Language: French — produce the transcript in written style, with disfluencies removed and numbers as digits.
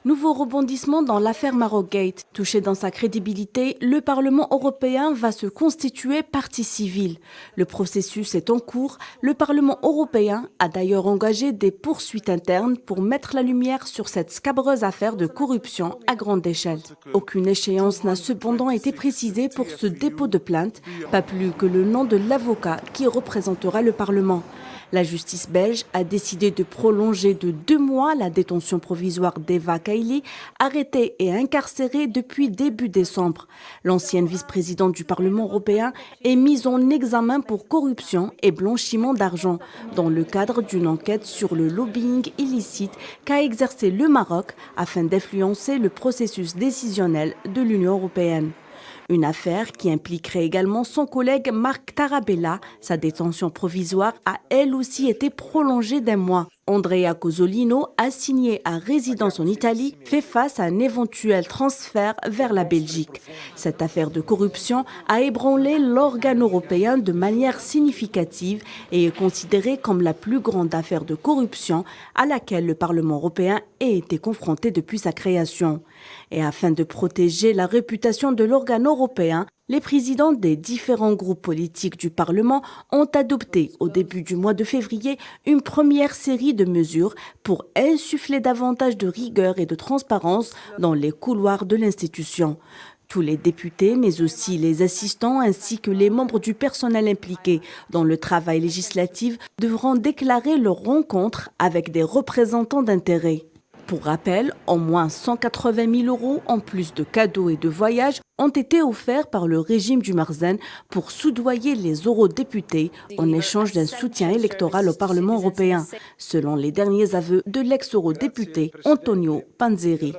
Nouveau rebondissement dans l'affaire Marogate. Touché dans sa crédibilité, le Parlement européen va se constituer partie civile. Le processus est en cours. Le Parlement européen a d'ailleurs engagé des poursuites internes pour mettre la lumière sur cette scabreuse affaire de corruption à grande échelle. Aucune échéance n'a cependant été précisée pour ce dépôt de plainte, pas plus que le nom de l'avocat qui représentera le Parlement. La justice belge a décidé de prolonger de 2 mois la détention provisoire d'Eva Kaili, arrêtée et incarcérée depuis début décembre. L'ancienne vice-présidente du Parlement européen est mise en examen pour corruption et blanchiment d'argent dans le cadre d'une enquête sur le lobbying illicite qu'a exercé le Maroc afin d'influencer le processus décisionnel de l'Union européenne. Une affaire qui impliquerait également son collègue Marc Tarabella. Sa détention provisoire a elle aussi été prolongée d'1 mois. Andrea Cozzolino, assigné à résidence en Italie, fait face à un éventuel transfert vers la Belgique. Cette affaire de corruption a ébranlé l'organe européen de manière significative et est considérée comme la plus grande affaire de corruption à laquelle le Parlement européen ait été confronté depuis sa création. Et afin de protéger la réputation de l'organe européen, les présidents des différents groupes politiques du Parlement ont adopté au début du mois de février une première série de mesures pour insuffler davantage de rigueur et de transparence dans les couloirs de l'institution. Tous les députés, mais aussi les assistants ainsi que les membres du personnel impliqué dans le travail législatif devront déclarer leur rencontre avec des représentants d'intérêt. Pour rappel, au moins 180 000 € en plus de cadeaux et de voyages ont été offerts par le régime du Marzen pour soudoyer les eurodéputés en échange d'un soutien électoral au Parlement européen, selon les derniers aveux de l'ex-eurodéputé Antonio Panzeri.